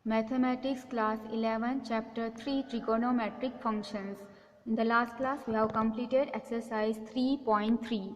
Mathematics class 11 chapter 3 trigonometric functions. In the last class we have completed exercise 3.3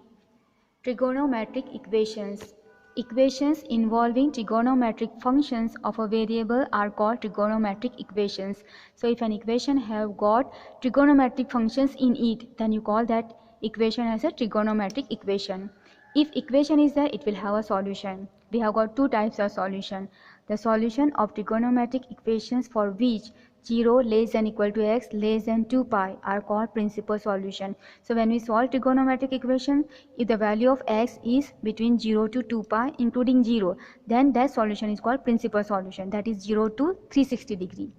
trigonometric equations. Equations involving trigonometric functions of a variable are called trigonometric equations. So if an equation have got trigonometric functions in it, then you call that equation as a trigonometric equation. If equation is there, it will have a solution. We have got two types of solution. The solution of trigonometric equations for which 0 less than equal to x less than 2 pi are called principal solution. So when we solve trigonometric equation, if the value of x is between 0 to 2 pi including 0, then that solution is called principal solution, that is 0 to 360 degree.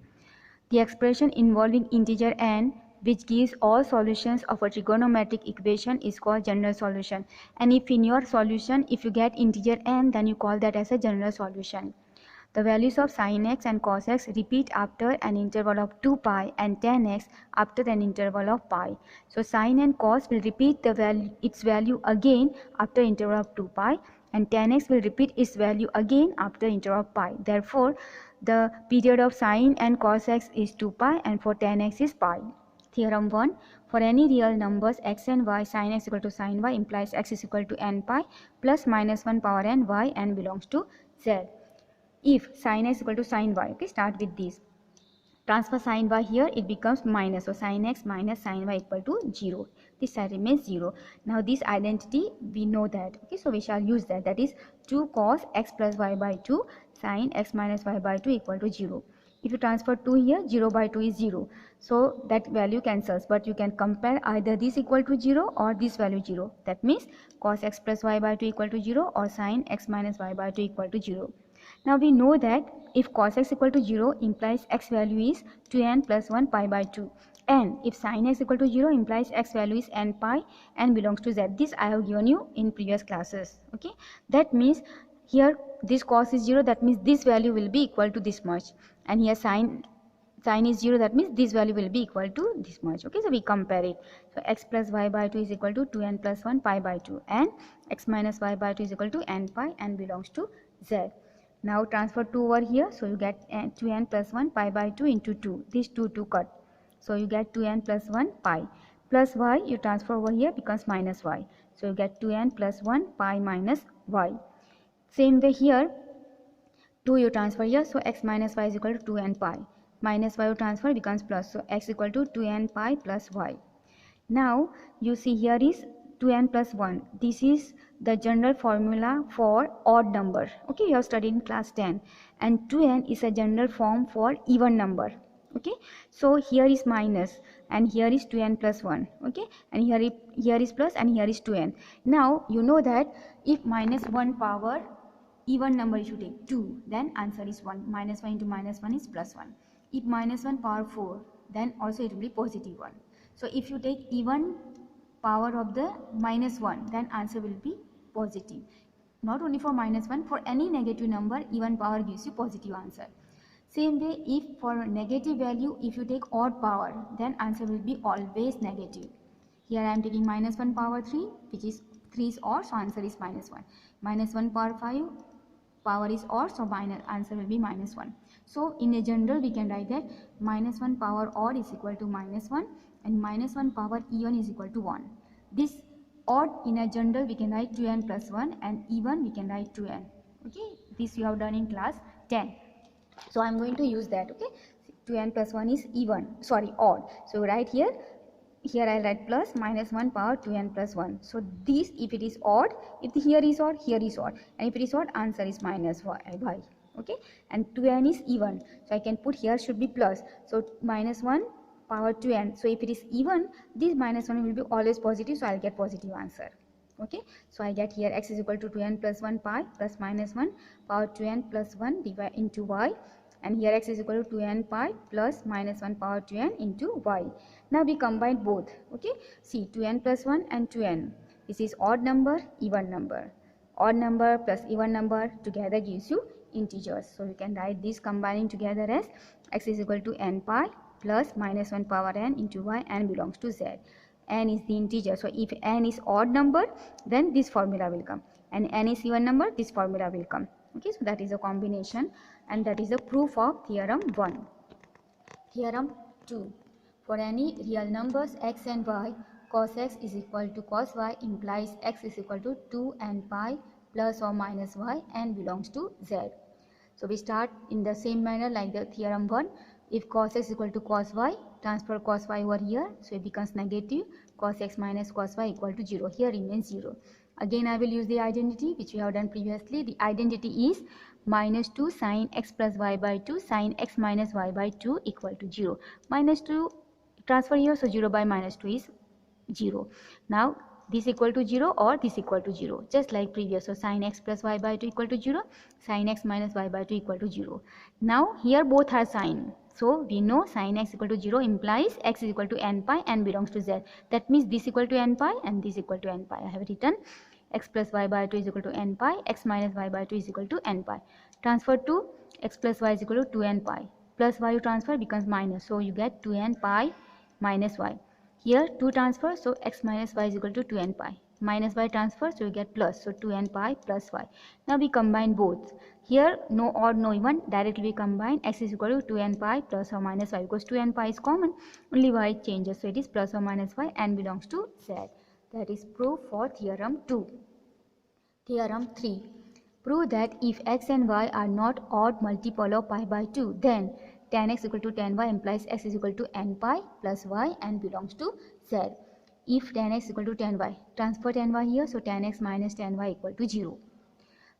The expression involving integer n, which gives all solutions of a trigonometric equation, is called general solution. And if in your solution, if you get integer n, then you call that as a general solution. The values of sin x and cos x repeat after an interval of 2 pi and tan x after an interval of pi. So sin and cos will repeat its value again after interval of 2 pi, and tan x will repeat its value again after interval of pi. Therefore, the period of sin and cos x is 2 pi and for tan x is pi. Theorem 1. For any real numbers x and y, sin x equal to sin y implies x is equal to n pi plus minus 1 power n, y n belongs to z. If sin x equal to sin y, okay, start with this. Transfer sin y here, it becomes minus. So sin x minus sin y equal to 0. This side remains 0. Now this identity, we know that. Okay, so we shall use that. That is 2 cos x plus y by 2 sin x minus y by 2 equal to 0. If you transfer 2 here, 0 by 2 is 0. So that value cancels. But you can compare either this equal to 0 or this value 0. That means cos x plus y by 2 equal to 0 or sin x minus y by 2 equal to 0. Now we know that if cos x equal to 0 implies x value is 2n plus 1 pi by 2, and if sin x equal to 0 implies x value is n pi and belongs to z. This I have given you in previous classes. Okay, that means here this cos is 0, that means this value will be equal to this much, and here sin is 0, that means this value will be equal to this much. Okay, so we compare it. So x plus y by 2 is equal to 2n plus 1 pi by 2, and x minus y by 2 is equal to n pi and belongs to z. Now transfer 2 over here, so you get 2n plus 1 pi by 2 into 2. These 2 cut. So you get 2n plus 1 pi. Plus y, you transfer over here, becomes minus y. So you get 2n plus 1 pi minus y. Same way here, 2 you transfer here, so x minus y is equal to 2n pi. Minus y you transfer, becomes plus. So x equal to 2n pi plus y. Now you see here is 2n plus 1. This is the general formula for odd number. Okay, you have studied in class 10. And 2n is a general form for even number. Okay, so here is minus and here is 2n plus 1. Okay, and here is plus and here is 2n. Now you know that if minus 1 power even number you should take 2, then answer is 1. Minus 1 into minus 1 is plus 1. If minus 1 power 4, then also it will be positive 1. So if you take even power of the minus 1, then answer will be positive. Not only for minus 1, for any negative number, even power gives you positive answer. Same way, if for negative value, if you take odd power, then answer will be always negative. Here I am taking minus 1 power 3, which is 3 is odd, so answer is minus 1. Minus 1 power 5, power is odd, so answer will be minus 1. So in a general, we can write that minus 1 power odd is equal to minus 1 and minus 1 power even is equal to 1. This odd in a general we can write 2n plus 1 and even we can write 2n. Okay, this you have done in class 10. So I am going to use that. Okay, 2n plus 1 is odd. So right here I'll write plus minus 1 power 2n plus 1. So this, if it is odd, if here is odd, here is odd, and if it is odd, answer is minus y. Okay, and 2n is even, so I can put here should be plus. So minus 1 power 2n. So if it is even, this minus 1 will be always positive, so I'll get positive answer. Okay, so I get here x is equal to 2n plus 1 pi plus minus 1 power 2n plus 1 divided into y, and here x is equal to 2n pi plus minus 1 power 2n into y. Now we combine both. Okay, see 2n plus 1 and 2n. This is odd number, even number. Odd number plus even number together gives you integers. So you can write this combining together as x is equal to n pi plus minus 1 power n into y, and belongs to z. N is the integer. So if n is odd number, then this formula will come, and n is even number, this formula will come. Okay, so that is a combination. and that is the proof of theorem 1. Theorem 2. For any real numbers x and y, cos x is equal to cos y implies x is equal to 2 and pi plus or minus y and belongs to z. So we start in the same manner like the theorem 1. If cos x is equal to cos y, transfer cos y over here, so it becomes negative. Cos x minus cos y equal to 0. Here remains 0. Again I will use the identity which we have done previously. The identity is minus 2 sin x plus y by 2 sin x minus y by 2 equal to 0. Minus 2 transfer here, so 0 by minus 2 is 0. Now this equal to 0 or this equal to 0, just like previous. So sin x plus y by 2 equal to 0, sin x minus y by 2 equal to 0. Now here both are sine, so we know sin x equal to 0 implies x is equal to n pi and belongs to z. That means this equal to n pi and this equal to n pi. I have written x plus y by 2 is equal to n pi, x minus y by 2 is equal to n pi. Transfer to x plus y is equal to 2n pi. Plus value transfer becomes minus, so you get 2n pi minus y. Here 2 transfer, so x minus y is equal to 2n pi. Minus y transfer, so you get plus, so 2n pi plus y. Now we combine both. Here no odd no even, directly we combine. X is equal to 2n pi plus or minus y, because 2n pi is common, only y changes, so it is plus or minus y and belongs to z. That is proof for theorem 2. Theorem 3. Prove that if x and y are not odd multiple of pi by 2, then tan x equal to tan y implies x is equal to n pi plus y and belongs to z. If tan x equal to tan y, transfer tan y here, so tan x minus tan y equal to 0.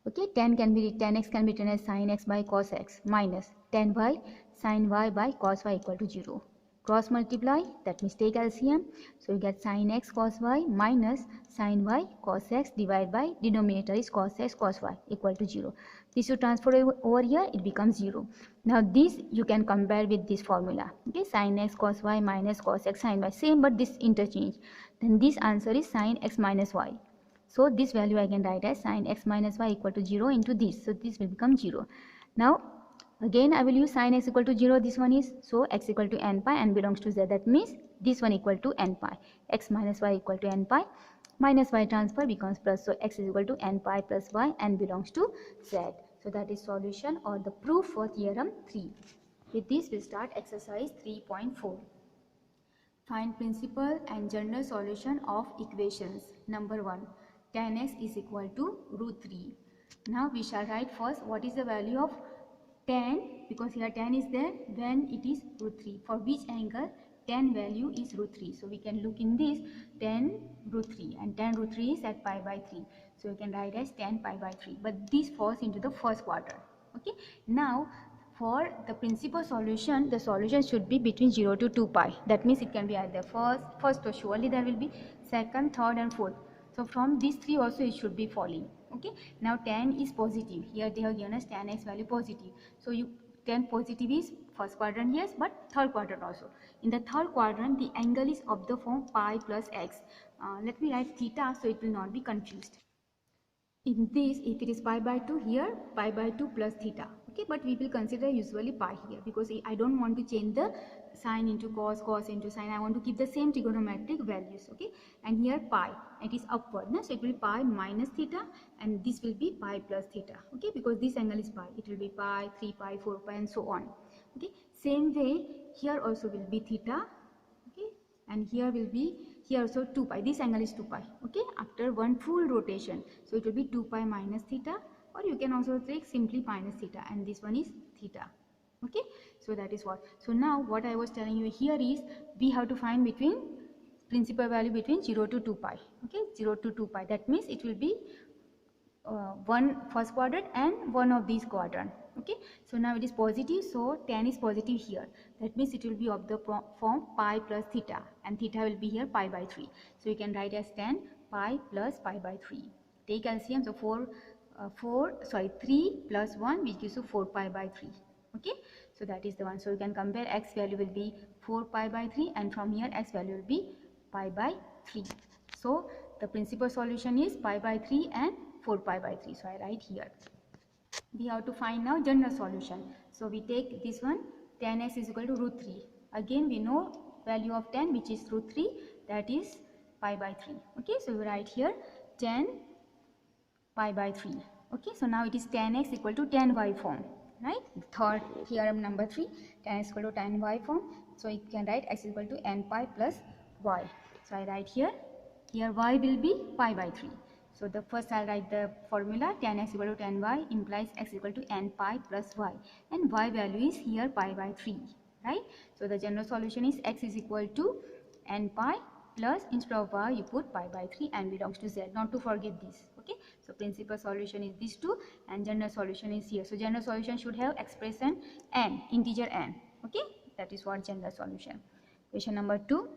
Okay, tan x can be written as sin x by cos x minus tan y sin y by cos y equal to 0. Cross multiply, that means take LCM, so you get sin x cos y minus sin y cos x divided by denominator is cos x cos y equal to 0. This you transfer over here, it becomes 0. Now this you can compare with this formula. Okay, sin x cos y minus cos x sin y, same but this interchange. Then this answer is sin x minus y. So this value I can write as sin x minus y equal to 0 into this. So this will become 0. Now again I will use sin x equal to 0. This one is, so x equal to n pi and belongs to z. That means this one equal to n pi. X minus y equal to n pi. Minus y transfer becomes plus. So x is equal to n pi plus y and belongs to z. So that is solution or the proof for theorem 3. With this we start exercise 3.4. Find principal and general solution of equations. Number 1. Tan x is equal to root 3. Now we shall write first what is the value of tan, because here tan is there when it is root 3. For which angle tan value is root 3. So we can look in this tan root 3 and tan root 3 is at pi by 3. So we can write as tan pi by 3. But this falls into the first quadrant. Okay. Now for the principal solution, the solution should be between 0 to 2 pi. That means it can be either first or surely there will be second, third and fourth. So from these three also it should be falling. Okay. Now tan is positive. Here they have given us tan x value positive. So tan positive is first quadrant, yes, but third quadrant also. In the third quadrant the angle is of the form pi plus x. Let me write theta so it will not be confused. In this, if it is pi by 2, here pi by 2 plus theta. Okay, but we will consider usually pi here because I don't want to change the sine into cos, cos into sine. I want to keep the same trigonometric values. Okay, and here pi, it is upward, no? So it will be pi minus theta and this will be pi plus theta. Okay, because this angle is pi, it will be pi, 3 pi, 4 pi and so on. Okay, same way here also will be theta. Okay, and here will be, here also 2 pi, this angle is 2 pi. Okay, after one full rotation, so it will be 2 pi minus theta, or you can also take simply minus theta, and this one is theta. Okay, so that is what. So now what I was telling you here is we have to find between principal value between 0 to 2 pi. Okay, 0 to 2 pi, that means it will be one first quadrant and one of these quadrant. Okay, so now it is positive, so tan is positive here. That means it will be of the form pi plus theta, and theta will be here pi by 3. So you can write as tan pi plus pi by 3. Take LCM, so 3 plus 1 which gives you 4 pi by 3. Okay, so that is the one. So you can compare x value will be 4 pi by 3 and from here x value will be pi by 3. So the principal solution is pi by 3 and 4 pi by 3. So I write here. We have to find now general solution. So we take this one, tan x is equal to root 3. Again we know value of tan which is root 3, that is pi by 3. Okay, so we write here tan pi by 3. Okay, so now it is tan x equal to tan y form. right? Third theorem number 3, tan is equal to tan y form. So you can write x is equal to n pi plus y. So I write here y will be pi by 3. So the first I'll write the formula, tan x equal to tan y implies x equal to n pi plus y, and y value is here pi by 3, right? So the general solution is x is equal to n pi plus, instead of y you put pi by 3 and belongs to z, not to forget this. Okay, so principal solution is these two and general solution is here. So general solution should have expression n, integer n. Okay, that is what general solution. Question number 2,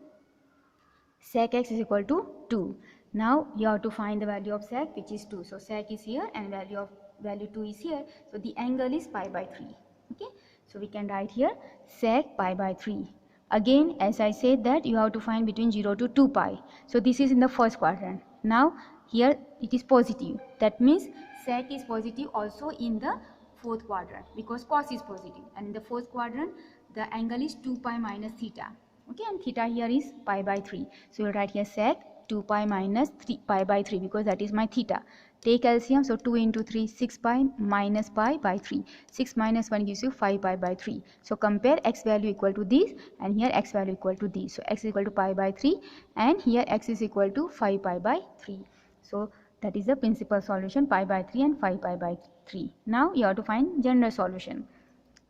sec x is equal to 2. Now you have to find the value of sec, which is 2. So sec is here and value 2 is here. So the angle is pi by 3. Okay, so we can write here sec pi by 3. Again, as I said that you have to find between 0 to 2 pi. So this is in the first quadrant. Now here it is positive. That means sec is positive also in the fourth quadrant because cos is positive. And in the fourth quadrant, the angle is 2 pi minus theta. Okay, and theta here is pi by 3. So we'll write here sec 2 pi minus 3 pi by 3 because that is my theta. Take LCM, so 2 into 3, 6 pi minus pi by 3. 6 minus 1 gives you 5 pi by 3. So compare x value equal to this and here x value equal to this. So x is equal to pi by 3 and here x is equal to 5 pi by 3. So that is the principal solution, pi by 3 and 5 pi by 3. Now you have to find general solution.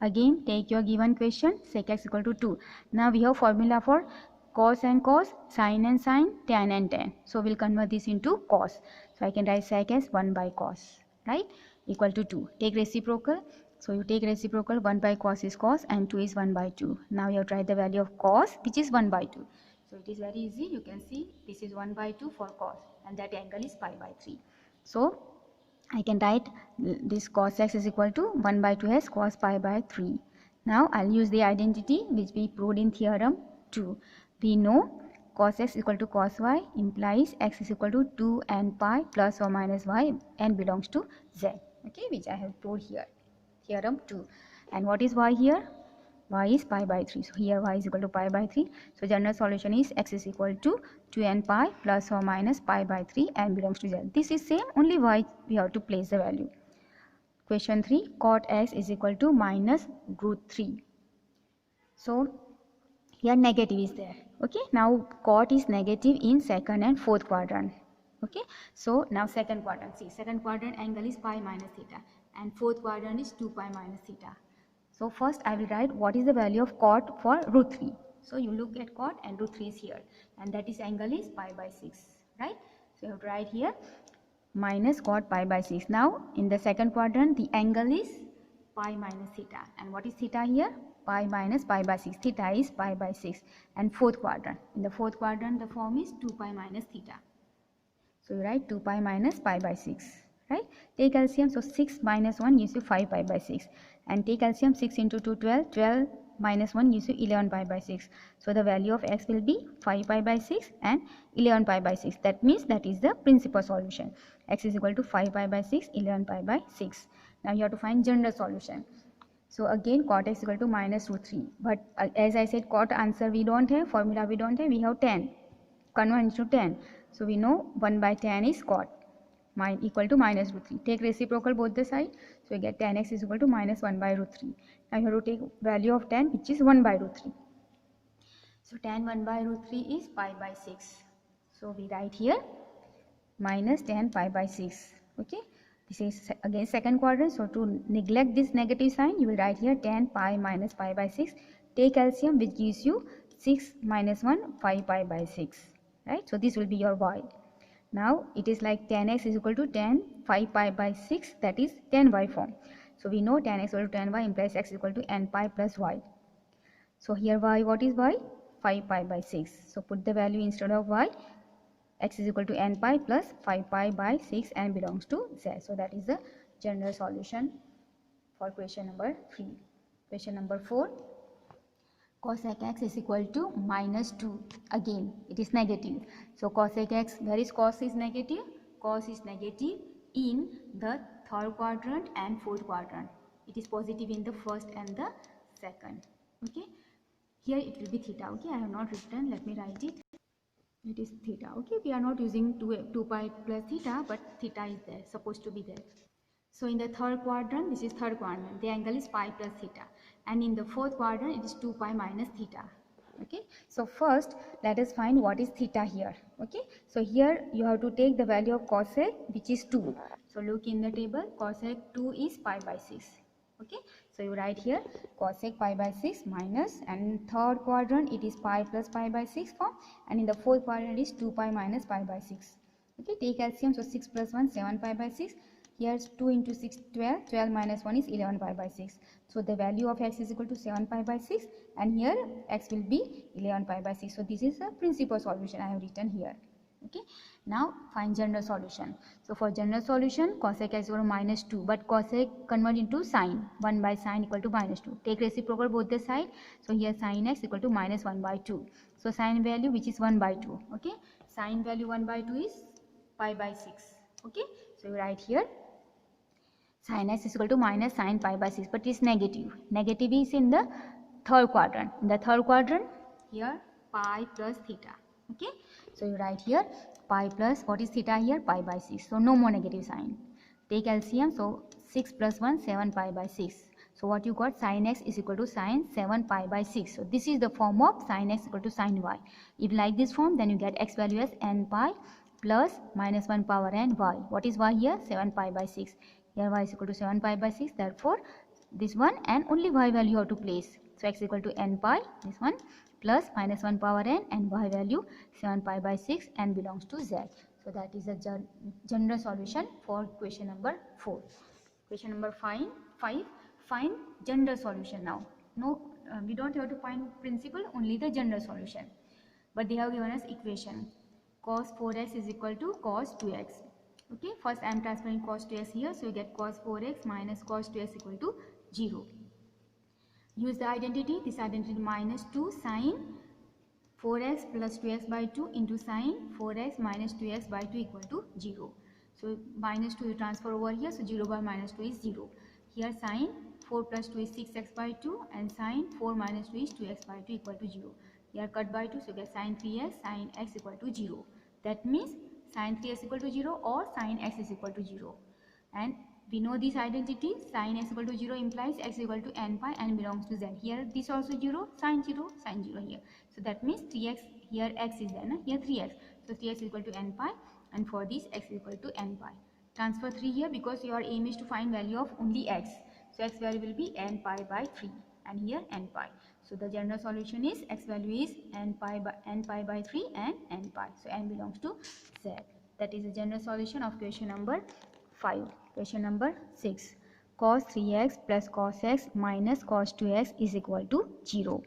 Again, take your given question, sec x equal to 2. Now we have formula for cos and cos, sin and sin, tan and tan. So we'll convert this into cos. So I can write sec as 1 by cos, right? Equal to 2. Take reciprocal. So you take reciprocal, 1 by cos is cos and 2 is 1 by 2. Now you have to write the value of cos, which is 1 by 2. So it is very easy. You can see this is 1 by 2 for cos and that angle is pi by 3. So I can write this cos x is equal to 1 by 2 as cos pi by 3. Now I'll use the identity which we proved in theorem 2. We know cos x equal to cos y implies x is equal to 2 n pi plus or minus y, and belongs to z. Okay, which I have proved here. Theorem 2. And what is y here? Y is pi by 3. So here y is equal to pi by 3. So general solution is x is equal to 2n pi plus or minus pi by 3 and belongs to z. This is same, only y we have to place the value. Question 3, cot x is equal to minus root 3. So here negative is there. Okay, now cot is negative in second and fourth quadrant. Okay, so now second quadrant. See, second quadrant angle is pi minus theta and fourth quadrant is 2 pi minus theta. So first I will write what is the value of cot for root 3. So you look at cot and root 3 is here and that is angle is pi by 6, right? So you have to write here minus cot pi by 6. Now in the second quadrant the angle is pi minus theta, and what is theta here? Pi minus pi by 6. Theta is pi by 6. And fourth quadrant, in the fourth quadrant the form is 2 pi minus theta. So you write 2 pi minus pi by 6, right? Take LCM, so 6 minus 1 gives you 5 pi by 6, and take LCM, 6 into 2 12, 12 minus 1 gives you 11 pi by 6. So the value of x will be 5 pi by 6 and 11 pi by 6. That means that is the principal solution. X is equal to 5 pi by 6, 11 pi by 6. Now you have to find general solution. So again cot x equal to minus root 3. But as I said, cot answer we don't have, formula we don't have, we have tan. Convert into tan. So we know 1 by tan is cot equal to minus root 3. Take reciprocal both the side. So we get tan x is equal to minus 1 by root 3. Now you have to take value of tan, which is 1 by root 3. So tan 1 by root 3 is pi by 6. So we write here minus tan pi by 6. Okay. This is again second quadrant. So to neglect this negative sign, you will write here tan pi minus pi by 6. Take LCM, which gives you 6 minus 1, 5 pi by 6. Right. So this will be your y. Now it is like tan x is equal to tan 5 pi by 6, that is tan y form. So we know tan x equal to tan y implies x equal to n pi plus y. So here y, what is y? 5 pi by 6. So put the value instead of y. X is equal to n pi plus 5 pi by 6 and belongs to z. So that is the general solution for question number 3. Question number 4. Cosec x is equal to minus 2. Again, it is negative. So cosec x, where is cos is negative? Cos is negative in the third quadrant and fourth quadrant. It is positive in the first and the second. Okay. Here it will be theta. Okay, I have not written. Let me write it. It is theta. Okay, we are not using 2 pi plus theta, but theta is there, supposed to be there. So in the third quadrant, this is third quadrant, the angle is pi plus theta, and in the fourth quadrant it is 2 pi minus theta. Okay, so first let us find what is theta here. Okay, so here you have to take the value of cosec, which is 2. So look in the table, cosec 2 is pi by 6. Okay, so you write here cosec pi by 6 minus, and in third quadrant it is pi plus pi by 6 form, and in the fourth quadrant it is 2 pi minus pi by 6. Okay, take LCM, so 6 plus 1 7 pi by 6. Here 2 into 6 12, 12 minus 1 is 11 pi by 6. So the value of x is equal to 7 pi by 6, and here x will be 11 pi by 6. So this is a principal solution I have written here. Okay, now find general solution. So for general solution, cosec x equal to minus 2, but cosec convert into sine. 1 by sine equal to minus 2. Take reciprocal both the side. So here sine x equal to minus 1 by 2. So sine value, which is 1 by 2. Okay, sine value 1 by 2 is pi by 6. Okay, so you write here sin x is equal to minus sin pi by 6, but it is negative. Negative is in the third quadrant. In the third quadrant, here pi plus theta. Okay, so you write here pi plus, what is theta here? Pi by 6. So no more negative sign. Take LCM, so 6 plus 1 7 pi by 6. So what you got? Sin x is equal to sin 7 pi by 6. So this is the form of sin x equal to sin y. If you like this form, then you get x value as n pi plus minus 1 power n y. What is y here? 7 pi by 6. Here y is equal to 7 pi by 6. Therefore, this one and only y value you have to place. So x equal to n pi, this one, plus minus 1 power n, and y value 7 pi by 6, and belongs to z. So that is a general solution for question number 4. Question number 5. Find general solution now. No, we don't have to find principal, only the general solution. But they have given us equation. Cos 4x is equal to cos 2x. Okay, first I am transferring cos 2x here, so you get cos 4x minus cos 2x equal to 0. Use the identity, this identity minus 2 sin 4x plus 2x by 2 into sin 4x minus 2x by 2 equal to 0. So minus 2 you transfer over here, so 0 by minus 2 is 0. Here sin 4 plus 2 is 6x by 2, and sin 4 minus 2 is 2x by 2 equal to 0. Here cut by 2, so you get sin 3x sin x equal to 0. That means sin 3x equal to 0 or sin x is equal to 0. And we know this identity, sin x equal to 0 implies x equal to n pi and belongs to z. Here this also 0, sin 0 here. So that means 3x, here x is there, here 3x. So 3x is equal to n pi, and for this x is equal to n pi. Transfer 3 here because your aim is to find value of only x. So x value will be n pi by 3, and here n pi. So the general solution is x value is n pi by 3 and n pi. So n belongs to z. That is the general solution of question number 5. Question number 6. Cos 3x plus cos x minus cos 2x is equal to 0.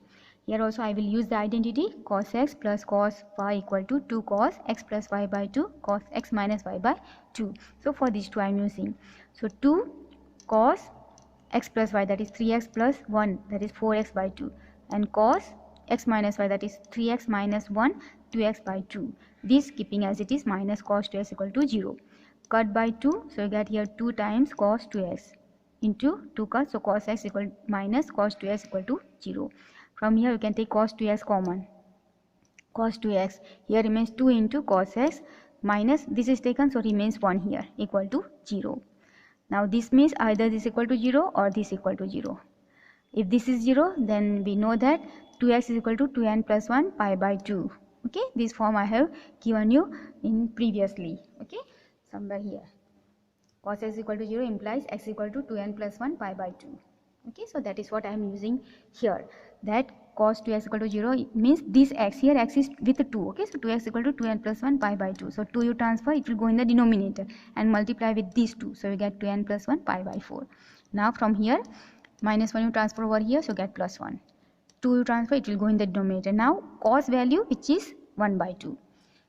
Here also I will use the identity cos x plus cos y equal to 2 cos x plus y by 2 cos x minus y by 2. So for these two I am using. So 2 cos x plus y, that is 3x plus 1, that is 4x by 2, and cos x minus y, that is 3x minus 1, 2x by 2. This keeping as it is minus cos 2x equal to 0. Cut by 2, so you get here 2 times cos 2x into 2 cut, so cos x equal minus cos 2x equal to 0. From here you can take cos 2x common. Cos 2x, here remains 2 into cos x minus this is taken, so remains 1 here equal to 0. Now this means either this equal to 0 or this equal to 0. If this is 0, then we know that 2x is equal to 2n plus 1 pi by 2. Okay, this form I have given you in previously. Okay, somewhere here. Cos x equal to 0 implies x equal to 2n plus 1 pi by 2. Okay, so that is what I am using here. That cos 2x equal to 0 means this x, here x is with 2. Okay, so 2x equal to 2n plus 1 pi by 2. So 2 you transfer, it will go in the denominator and multiply with these 2. So you get 2n plus 1 pi by 4. Now from here, minus 1 you transfer over here, so get plus 1. 2 you transfer, it will go in the denominator. Now cos value, which is 1 by 2.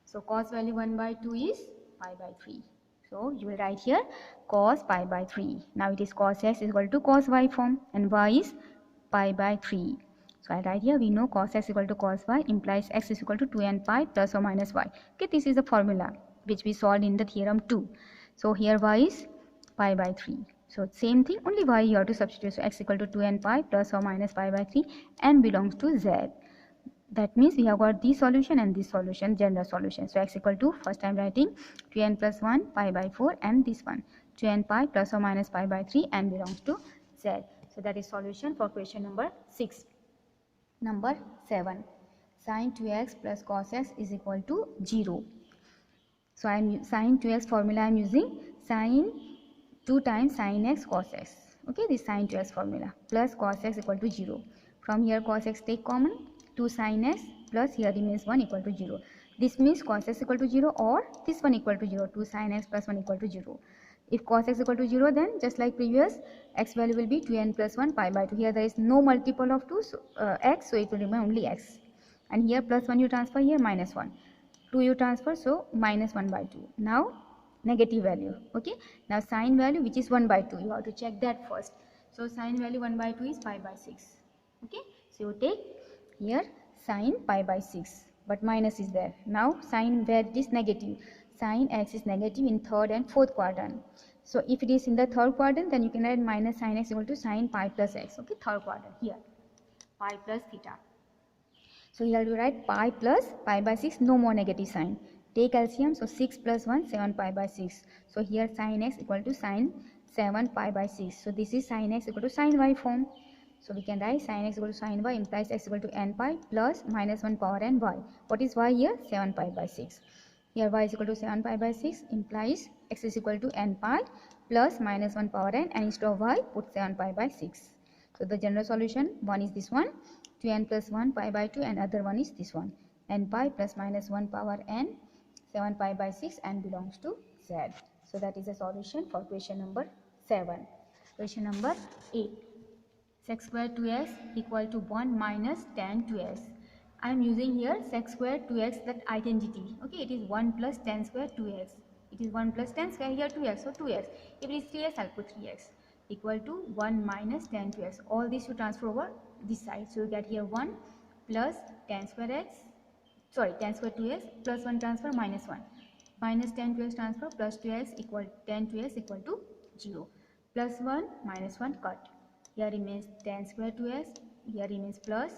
So cos value 1 by 2 is pi by 3. So you will write here cos pi by 3. Now it is cos x is equal to cos y form, and y is pi by 3. So I write here, we know cos x equal to cos y implies x is equal to 2n pi plus or minus y. Okay, this is the formula which we solved in the theorem 2. So here y is pi by 3. So same thing, only y you have to substitute. So x equal to 2n pi plus or minus pi by 3 and belongs to z. That means we have got this solution and this solution, general solution. So x equal to, first I am writing 2n plus 1 pi by 4 and this one 2n pi plus or minus pi by 3 n belongs to z. So that is solution for question number 6. Number 7. Sin 2x plus cos x is equal to 0. So I am sin 2x formula I am using sin 2 times sin x cos x. Okay, this sin 2x formula plus cos x equal to 0. From here cos x take common, 2 sin x plus here remains 1 equal to 0. This means cos x equal to 0 or this one equal to 0, 2 sin x plus 1 equal to 0. If cos x equal to 0, then just like previous, x value will be 2n plus 1 pi by 2. Here there is no multiple of 2 x, so it will remain only x. And here plus 1 you transfer, here minus 1. 2 you transfer, so minus 1 by 2. Now negative value. Okay, now sine value which is 1 by 2, you have to check that first. So sine value 1 by 2 is pi by 6. Okay, so you take here sine pi by 6, but minus is there. Now sine value is negative, sine x is negative in third and fourth quadrant. So if it is in the third quadrant, then you can write minus sine x equal to sine pi plus x. Okay, third quadrant, here pi plus theta. So here you write pi plus pi by 6, no more negative sign. Take LCM, so 6 plus 1, 7 pi by 6. So here sin x equal to sin 7 pi by 6. So this is sin x equal to sin y form. So we can write sin x equal to sin y implies x equal to n pi plus minus 1 power n y. What is y here? 7 pi by 6. Here y is equal to 7 pi by 6 implies x is equal to n pi plus minus 1 power n, and instead of y put 7 pi by 6. So the general solution, one is this one, 2n plus 1 pi by 2, and other one is this one, n pi plus minus 1 power n, 7 pi by 6, and belongs to z. So that is a solution for question number 7. Question number 8. Sec square 2x equal to 1 minus tan 2x. I am using here sec square 2x, that identity. Okay, it is 1 plus tan square 2x. It is 1 plus tan square, here 2x, so 2x. If it is 3x, I'll put 3x. Equal to 1 minus tan 2x. All this you transfer over this side. So you get here 1 plus tan square x, sorry, tan square 2x plus 1 transfer minus 1. Minus tan 2x transfer plus 2x equal tan 2x equal to 0. Plus 1 minus 1 cut. Here remains tan square 2x, here remains plus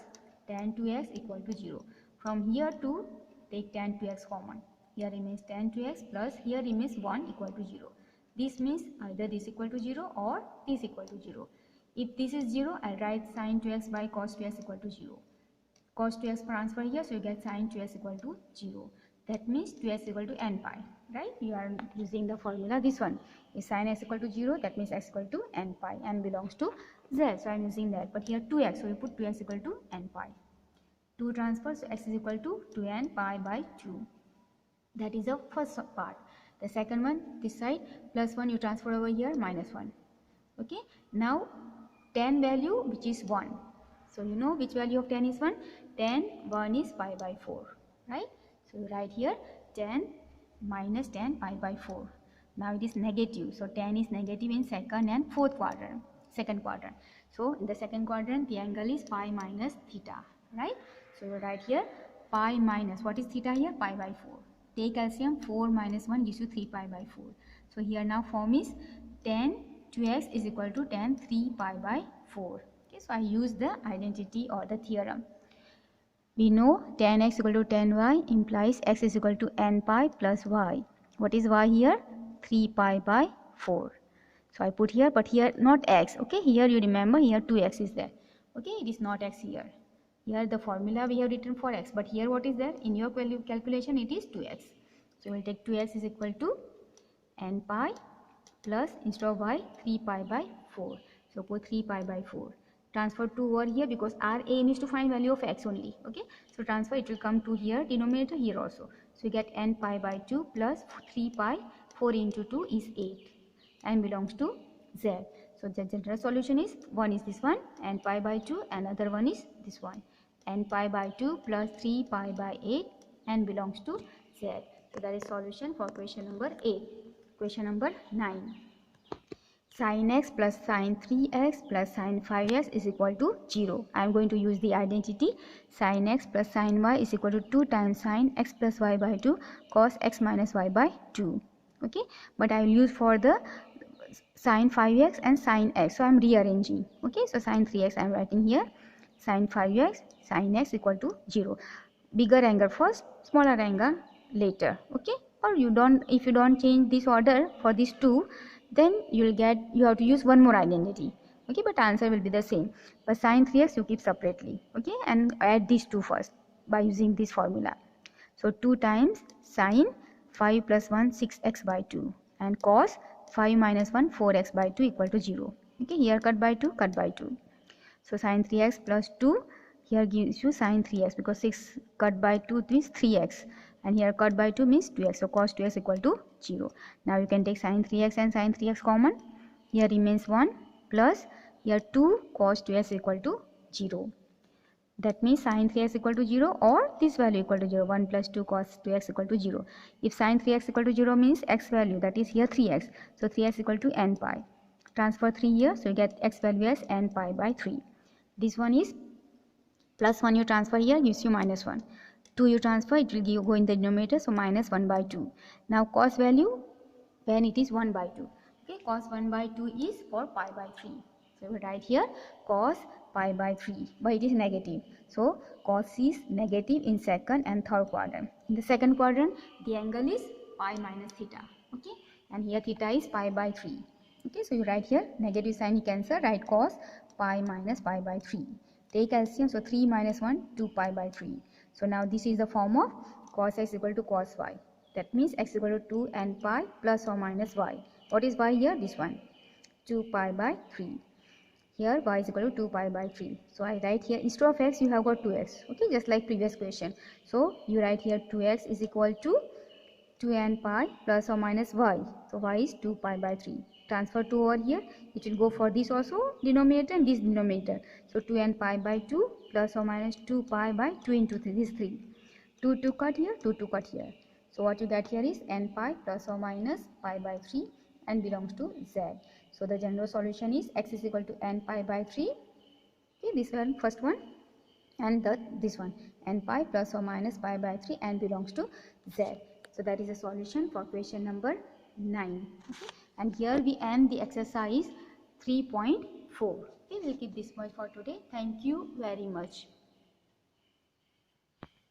tan 2x equal to 0. From here to take tan 2x common. Here remains tan 2x plus here remains 1 equal to 0. This means either this equal to 0 or this equal to 0. If this is 0, I'll write sin 2x by cos 2x equal to 0. Cos 2x transfer here, so you get sin 2x equal to 0. That means 2x equal to n pi, right? You are using the formula, this one. If sin x equal to 0, that means x equal to n pi, n belongs to z, so I am using that. But here 2x, so you put 2x equal to n pi. 2 transfer, so x is equal to 2n pi by 2. That is the first part. The second one, this side, plus 1 you transfer over here, minus 1. Okay, now tan value which is 1. So you know which value of tan is 1? Tan 1 is pi by 4, right? So you write here tan minus tan pi by 4. Now it is negative, so tan is negative in second and fourth quadrant, second quadrant. So in the second quadrant the angle is pi minus theta, right? So you write here pi minus, what is theta here? Pi by 4. Take LCM, 4 minus 1 gives you 3 pi by 4. So here now form is tan 2x is equal to tan 3 pi by 4. Okay, so I use the identity or the theorem. We know tan x equal to tan y implies x is equal to n pi plus y. What is y here? 3 pi by 4. So I put here, but here not x. Okay, here you remember here 2x is there. Okay, it is not x here. Here the formula we have written for x, but here what is there? In your calculation it is 2x. So we will take 2x is equal to n pi plus instead of y 3 pi by 4. So put 3 pi by 4. Transfer 2 over here because our aim is to find value of x only. Okay, so transfer, it will come to here, denominator here also. So you get n pi by 2 plus 3 pi, 4 into 2 is 8. N belongs to z. So the general solution is, one is this one, n pi by 2, another one is this one. N pi by 2 plus 3 pi by 8, n belongs to z. So that is solution for question number 8. Question number 9. Sin x plus sin 3x plus sin 5x is equal to 0. I am going to use the identity sin x plus sin y is equal to 2 times sin x plus y by 2 cos x minus y by 2. Okay, but I will use for the sin 5x and sin x, so I am rearranging. Okay, so sin 3x I am writing here, sin 5x, sin x equal to 0. Bigger angle first, smaller angle later. Okay, or you don't, if you don't change this order for these two, then you have to use one more identity. Okay, but answer will be the same. But sine 3x you keep separately. Okay, and add these two first by using this formula. So 2 times sine 5 plus 1 6x by 2 and cos 5 minus 1 4x by 2 equal to 0. Okay, here cut by 2, cut by 2. So sine 3x plus 2 here gives you sine 3x because 6 cut by 2 means 3x and here cut by 2 means 2x. So cos 2x equal to 0. Now you can take sine 3x and sine 3x common. Here remains 1 plus here 2 cos 2x equal to 0. That means sine 3x equal to 0 or this value equal to 0. 1 plus 2 cos 2x equal to 0. If sine 3x equal to 0 means x value, that is here 3x. So 3x equal to n pi. Transfer 3 here, so you get x value as n pi by 3. This one is plus 1 you transfer here gives you minus 1. 2 you transfer, it will go in the denominator, so minus 1 by 2. Now cos value when it is 1 by 2. Okay, cos 1 by 2 is for pi by 3. So we write here cos pi by 3, but it is negative. So cos is negative in second and third quadrant. In the second quadrant, the angle is pi minus theta. Okay, and here theta is pi by 3. Okay, so you write here negative sign you cancel, write cos pi minus pi by 3. Take LCM, so 3 minus 1, 2 pi by 3. So now this is the form of cos x equal to cos y. That means x equal to 2 n pi plus or minus y. What is y here? This one, 2 pi by 3. Here y is equal to 2 pi by 3. So I write here instead of x you have got 2x. Okay, just like previous question. So you write here 2x is equal to 2n pi plus or minus y. So y is 2 pi by 3. Transfer 2 over here. It will go for this also denominator and this denominator. So 2n pi by 2 plus or minus 2 pi by 2 into 3. This is 3. 2 to cut here, 2 to cut here. So what you get here is n pi plus or minus pi by 3 and belongs to z. So the general solution is x is equal to n pi by 3. Okay, this one first one and this one n pi plus or minus pi by 3 and belongs to z. So that is a solution for question number 9. Okay, and here we end the exercise 3.4. Okay, we'll keep this much for today. Thank you very much.